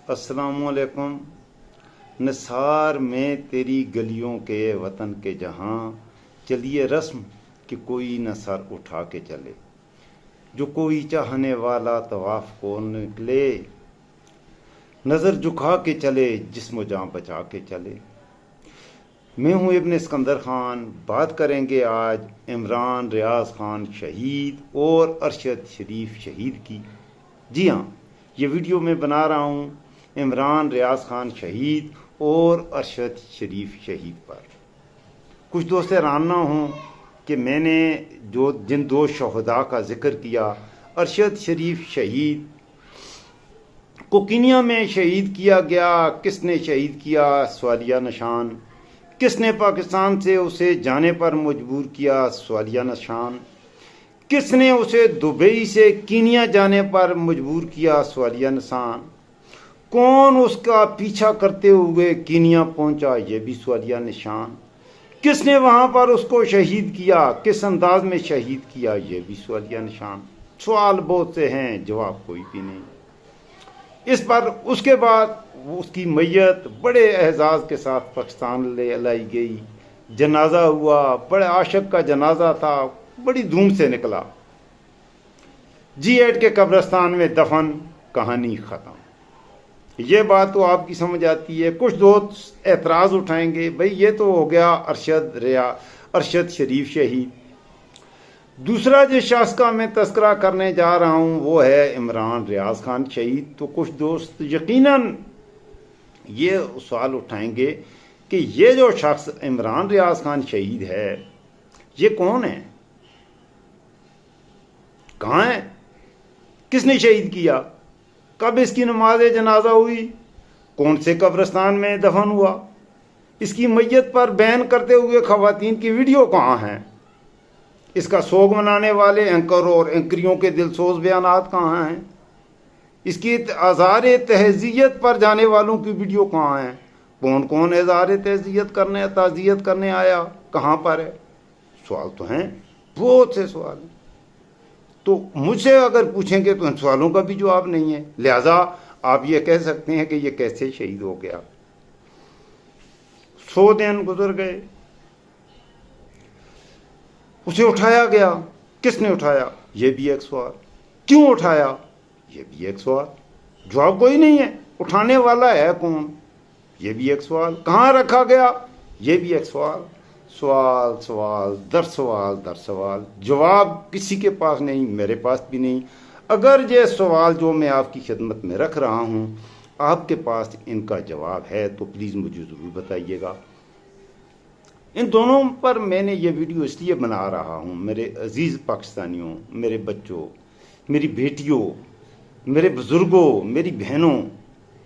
السلام علیکم۔ نثار میں تیری گلیوں کے وطن کے جہاں چلیے رسم کہ کوئی نہ سر اٹھا کے چلے، جو کوئی چاہنے والا طواف کو نکلے، نظر جھکا کے چلے، جسم و جاں بچا کے چلے۔ میں ہوں ابن اسکندر خان۔ بات کریں گے آج عمران ریاض خان شہید اور ارشد شریف شہید کی۔ جی ہاں، یہ ویڈیو میں بنا رہا ہوں عمران ریاض خان شہید اور ارشد شریف شہید پر۔ کچھ دوست حیران نہ ہوں کہ میں نے جن دو شہداء کا ذکر کیا، ارشد شریف شہید کو کینیا میں شہید کیا گیا۔ کس نے شہید کیا؟ سوالیہ نشان۔ کس نے پاکستان سے اسے جانے پر مجبور کیا؟ سوالیہ نشان۔ کس نے اسے دبئی سے کینیا جانے پر مجبور کیا؟ سوالیہ نشان۔ کون اس کا پیچھا کرتے ہوئے کینیا پہنچا؟ یہ بھی سوالیہ نشان۔ کس نے وہاں پر اس کو شہید کیا؟ کس انداز میں شہید کیا؟ یہ بھی سوالیہ نشان۔ سوال بہت سے ہیں، جواب کوئی بھی نہیں اس پر۔ اس کے بعد اس کی میت بڑے اعزاز کے ساتھ پاکستان لے لائی گئی، جنازہ ہوا، بڑے عاشق کا جنازہ تھا، بڑی دھوم سے نکلا۔ G8 کے قبرستان میں دفن، کہانی ختم۔ یہ بات تو آپ کی سمجھ آتی ہے۔ کچھ دوست اعتراض اٹھائیں گے، بھئی یہ تو ہو گیا ارشد شریف شہید۔ دوسرا جس شخص کا میں تذکرہ کرنے جا رہا ہوں وہ ہے عمران ریاض خان شہید۔ تو کچھ دوست یقیناً یہ سوال اٹھائیں گے کہ یہ جو شخص عمران ریاض خان شہید ہے، یہ کون ہے؟ کہاں ہے؟ کس نے شہید کیا؟ کب اس کی نماز جنازہ ہوئی؟ کون سے قبرستان میں دفن ہوا؟ اس کی میت پر بیان کرتے ہوئے خواتین کی ویڈیو کہاں ہیں؟ اس کا سوگ منانے والے اینکر اور اینکریوں کے دلسوز بیانات کہاں ہیں؟ اس کی اظہار تعزیت پر جانے والوں کی ویڈیو کہاں ہیں؟ کون کون اظہار تعزیت کرنے آیا؟ کہاں پر ہے؟ سوال تو ہیں، بہت سے سوال ہیں۔ تو مجھ سے اگر پوچھیں گے تو ان سوالوں کا بھی جواب نہیں ہے، لہذا آپ یہ کہہ سکتے ہیں کہ یہ کیسے شہید ہو گیا۔ 100 دن گزر گئے، اسے اٹھایا گیا۔ کس نے اٹھایا؟ یہ بھی ایک سوال۔ کیوں اٹھایا؟ یہ بھی ایک سوال۔ جواب کوئی نہیں ہے۔ اٹھانے والا ہے کون؟ یہ بھی ایک سوال۔ کہاں رکھا گیا؟ یہ بھی ایک سوال۔ سوال سوال در سوال در سوال، جواب کسی کے پاس نہیں، میرے پاس بھی نہیں۔ اگر یہ سوال جو میں آپ کی خدمت میں رکھ رہا ہوں آپ کے پاس ان کا جواب ہے تو پلیز مجھے ضرور بتائیے گا۔ ان دونوں پر میں نے یہ ویڈیو اس لیے بنا رہا ہوں، میرے عزیز پاکستانیوں، میرے بچوں، میری بیٹیوں، میرے بزرگوں، میری بہنوں،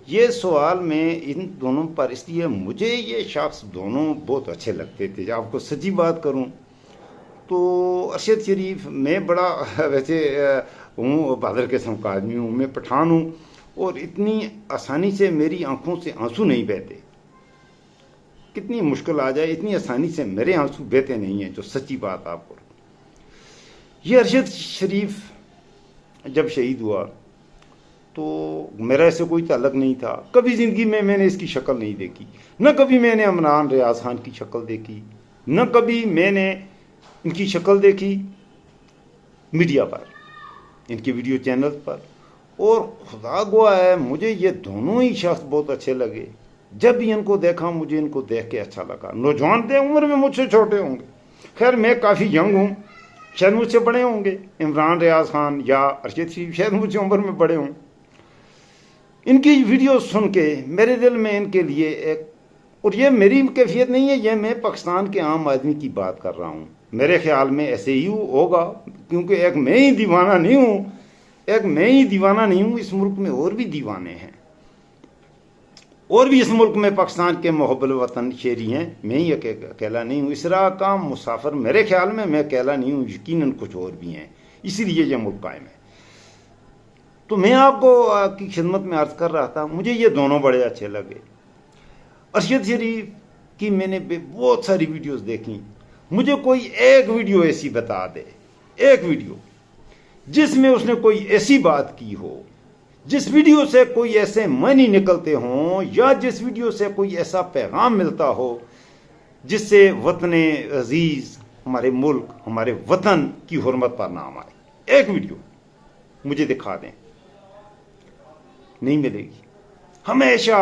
یہ سوال میں ان دونوں پر اس لیے، مجھے یہ شخص دونوں بہت اچھے لگتے تھے۔ آپ کو سچی بات کروں تو ارشد شریف، میں بڑا ویسے ہوں بہادر قسم کا آدمی ہوں، میں پٹھان ہوں، اور اتنی آسانی سے میری آنکھوں سے آنسو نہیں بہتے۔ کتنی مشکل آ جائے اتنی آسانی سے میرے آنسو بہتے نہیں ہیں، جو سچی بات آپ کو۔ یہ ارشد شریف جب شہید ہوا تو میرا ایسے کوئی تعلق نہیں تھا، کبھی زندگی میں نے اس کی شکل نہیں دیکھی، نہ کبھی میں نے عمران ریاض خان کی شکل دیکھی، نہ کبھی میں نے ان کی شکل دیکھی میڈیا پر، ان کے ویڈیو چینل پر۔ اور خدا گواہ ہے مجھے یہ دونوں ہی شخص بہت اچھے لگے۔ جب بھی ان کو دیکھا مجھے ان کو دیکھ کے اچھا لگا۔ نوجوان تھے، عمر میں مجھ سے چھوٹے ہوں گے، خیر میں کافی ینگ ہوں، شاید مجھ سے بڑے ہوں گے عمران ریاض خان یا ارشد شریف، شاید مجھ سے عمر میں بڑے ہوں۔ ان کی ویڈیو سن کے میرے دل میں ان کے لیے ایک، اور یہ میری کیفیت نہیں ہے، یہ میں پاکستان کے عام آدمی کی بات کر رہا ہوں، میرے خیال میں ایسے ہی ہوگا، کیونکہ ایک میں ہی دیوانہ نہیں ہوں، اس ملک میں اور بھی دیوانے ہیں، اور بھی اس ملک میں پاکستان کے محب الوطن شہری ہیں، میں ہی اکیلا نہیں ہوں، اس راہ کا مسافر، میرے خیال میں میں اکیلا نہیں ہوں، یقیناً کچھ اور بھی ہیں، اسی لیے یہ ملک قائم ہے۔ تو میں آپ کو کی خدمت میں عرض کر رہا تھا، مجھے یہ دونوں بڑے اچھے لگے۔ ارشد شریف کی میں نے بہت ساری ویڈیوز دیکھی، مجھے کوئی ایک ویڈیو ایسی بتا دے، ایک ویڈیو جس میں اس نے کوئی ایسی بات کی ہو جس ویڈیو سے کوئی ایسے معنی نکلتے ہوں یا جس ویڈیو سے کوئی ایسا پیغام ملتا ہو جس سے وطن عزیز، ہمارے ملک، ہمارے وطن کی حرمت پر نام آئے، ایک ویڈیو مجھے دکھا دیں، نہیں ملے گی۔ ہمیشہ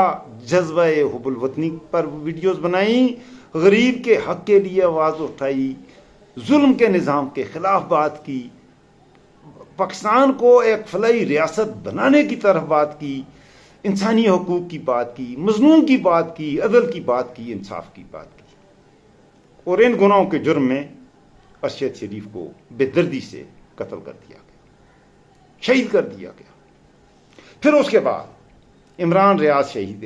جذبہ حب الوطنی پر ویڈیوز بنائیں، غریب کے حق کے لیے آواز اٹھائی، ظلم کے نظام کے خلاف بات کی، پاکستان کو ایک فلاحی ریاست بنانے کی طرف بات کی، انسانی حقوق کی بات کی، مظلوم کی بات کی، عدل کی بات کی، انصاف کی بات کی۔ اور ان گناہوں کے جرم میں ارشد شریف کو بے دردی سے قتل کر دیا گیا، شہید کر دیا گیا۔ پھر اس کے بعد عمران ریاض شہید،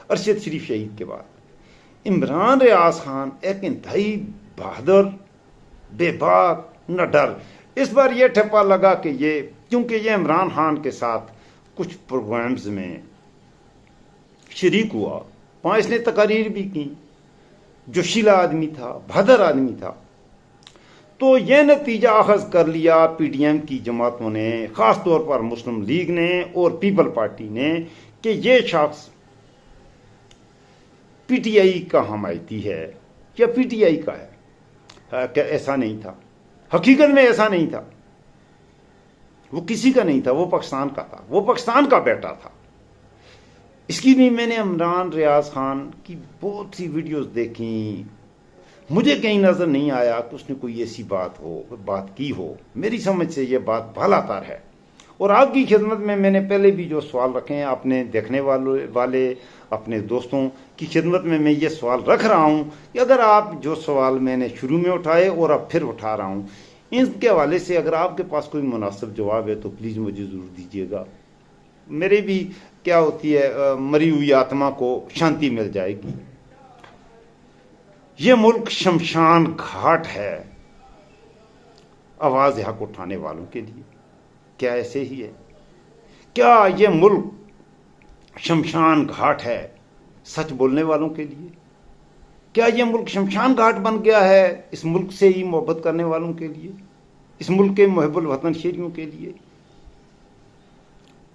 ارشد شریف شہید کے بعد عمران ریاض خان ایک انتہائی بہادر، بے باک، نہ ڈر۔ اس بار یہ ٹھپا لگا کہ یہ کیونکہ یہ عمران خان کے ساتھ کچھ پروگرامز میں شریک ہوا، وہاں اس نے تقاریر بھی کی، جوشیلا آدمی تھا، بہادر آدمی تھا، تو یہ نتیجہ اخذ کر لیا پی ڈی ایم کی جماعتوں نے، خاص طور پر مسلم لیگ نے اور پیپل پارٹی نے، کہ یہ شخص پی ٹی آئی کا حمایتی ہے یا پی ٹی آئی کا ہے۔ کہ ایسا نہیں تھا، حقیقت میں ایسا نہیں تھا، وہ کسی کا نہیں تھا، وہ پاکستان کا تھا، وہ پاکستان کا بیٹا تھا۔ اس کی بھی میں نے عمران ریاض خان کی بہت سی ویڈیوز دیکھیں، مجھے کہیں نظر نہیں آیا کہ اس نے کوئی ایسی بات کی ہو۔ میری سمجھ سے یہ بات بالا تر ہے، اور آپ کی خدمت میں نے پہلے بھی جو سوال رکھے ہیں، اپنے دیکھنے والے اپنے دوستوں کی خدمت میں یہ سوال رکھ رہا ہوں کہ اگر آپ جو سوال میں نے شروع میں اٹھائے اور اب پھر اٹھا رہا ہوں، ان کے حوالے سے اگر آپ کے پاس کوئی مناسب جواب ہے تو پلیز مجھے ضرور دیجیے گا۔ میرے بھی کیا ہوتی ہے، مری ہوئی آتما کو شانتی مل جائے گی۔ یہ ملک شمشان گھاٹ ہے آواز حق اٹھانے والوں کے لیے۔ کیا ایسے ہی ہے؟ کیا یہ ملک شمشان گھاٹ ہے سچ بولنے والوں کے لیے؟ کیا یہ ملک شمشان گھاٹ بن گیا ہے اس ملک سے ہی محبت کرنے والوں کے لیے، اس ملک کے محب الوطن شہریوں کے لیے؟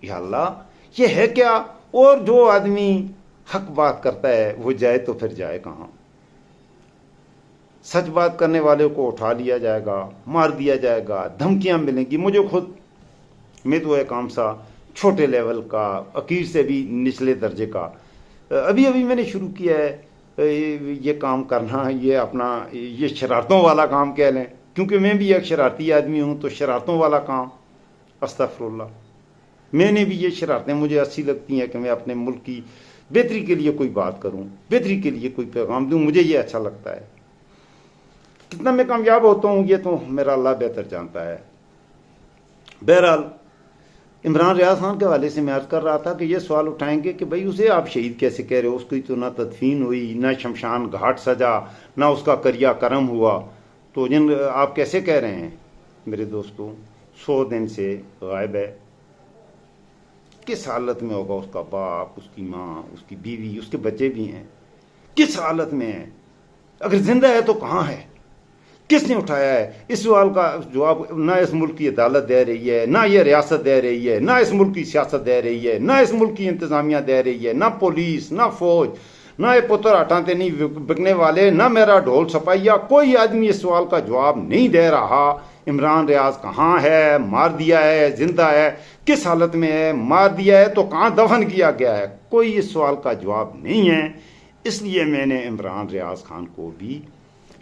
یا اللہ، یہ ہے کیا؟ اور جو آدمی حق بات کرتا ہے وہ جائے تو پھر جائے کہاں؟ سچ بات کرنے والے کو اٹھا لیا جائے گا، مار دیا جائے گا، دھمکیاں ملیں گی۔ مجھے خود میں تو ایک عام سا چھوٹے لیول کا، عقیر سے بھی نچلے درجے کا، ابھی میں نے شروع کیا ہے یہ کام کرنا، یہ اپنا یہ شرارتوں والا کام کہہ لیں، کیونکہ میں بھی ایک شرارتی آدمی ہوں، تو شرارتوں والا کام، استغفر اللہ، میں نے بھی یہ شرارتیں مجھے اچھی لگتی ہیں کہ میں اپنے ملک کی بہتری کے لیے کوئی بات کروں، بہتری کے لیے کوئی پیغام دوں، مجھے یہ اچھا لگتا ہے۔ کتنا میں کامیاب ہوتا ہوں یہ تو میرا اللہ بہتر جانتا ہے۔ بہرحال عمران ریاض خان کے حوالے سے میں عرض کر رہا تھا کہ یہ سوال اٹھائیں گے کہ بھئی اسے آپ شہید کیسے کہہ رہے ہو؟ اس کی تو نہ تدفین ہوئی، نہ شمشان گھاٹ سجا، نہ اس کا کریا کرم ہوا، تو آپ کیسے کہہ رہے ہیں؟ میرے دوستوں، 100 دن سے غائب ہے۔ کس حالت میں ہوگا اس کا باپ، اس کی ماں، اس کی بیوی، اس کے بچے بھی ہیں، کس حالت میں ہے؟ اگر زندہ ہے تو کہاں ہے؟ کس نے اٹھایا ہے؟ اس سوال کا جواب نہ اس ملک کی عدالت دے رہی ہے، نہ یہ ریاست دے رہی ہے، نہ اس ملک کی سیاست دے رہی ہے، نہ اس ملک کی انتظامیہ دے رہی ہے، نہ پولیس، نہ فوج، نہ یہ پتر ہٹاتے نہیں بکنے والے، نہ میرا ڈھول سپاہیا، کوئی آدمی اس سوال کا جواب نہیں دے رہا۔ عمران ریاض کہاں ہے؟ مار دیا ہے؟ زندہ ہے؟ کس حالت میں ہے؟ مار دیا ہے تو کہاں دفن کیا گیا ہے؟ کوئی اس سوال کا جواب نہیں ہے۔ اس لیے میں نے عمران ریاض خان کو بھی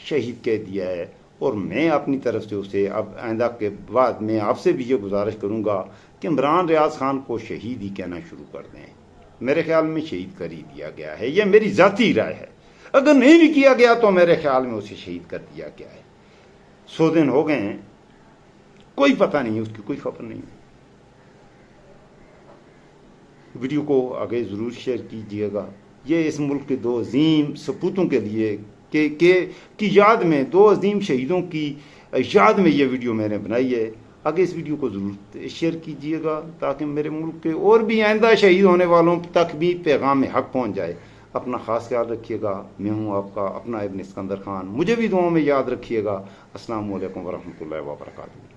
شہید کہہ دیا ہے، اور میں اپنی طرف سے اسے اب آئندہ کے بعد میں آپ سے بھی یہ گزارش کروں گا کہ عمران ریاض خان کو شہید ہی کہنا شروع کر دیں۔ میرے خیال میں شہید کر ہی دیا گیا ہے، یہ میری ذاتی رائے ہے۔ اگر نہیں بھی کیا گیا تو میرے خیال میں اسے شہید کر دیا گیا ہے۔ 100 دن ہو گئے ہیں، کوئی پتہ نہیں، اس کی کوئی خبر نہیں ہے۔ ویڈیو کو آگے ضرور شیئر کیجیے گا۔ یہ اس ملک کے 2 عظیم سپوتوں کے لیے کی یاد میں، 2 عظیم شہیدوں کی یاد میں یہ ویڈیو میں نے بنائی ہے۔ آگے اس ویڈیو کو ضرور شیئر کیجیے گا تاکہ میرے ملک کے اور بھی آئندہ شہید ہونے والوں تک بھی پیغام حق پہنچ جائے۔ اپنا خاص خیال رکھیے گا۔ میں ہوں آپ کا اپنا ابن اسکندر خان، مجھے بھی دعاؤں میں یاد رکھیے گا۔ السلام علیکم ورحمۃ اللہ وبرکاتہ۔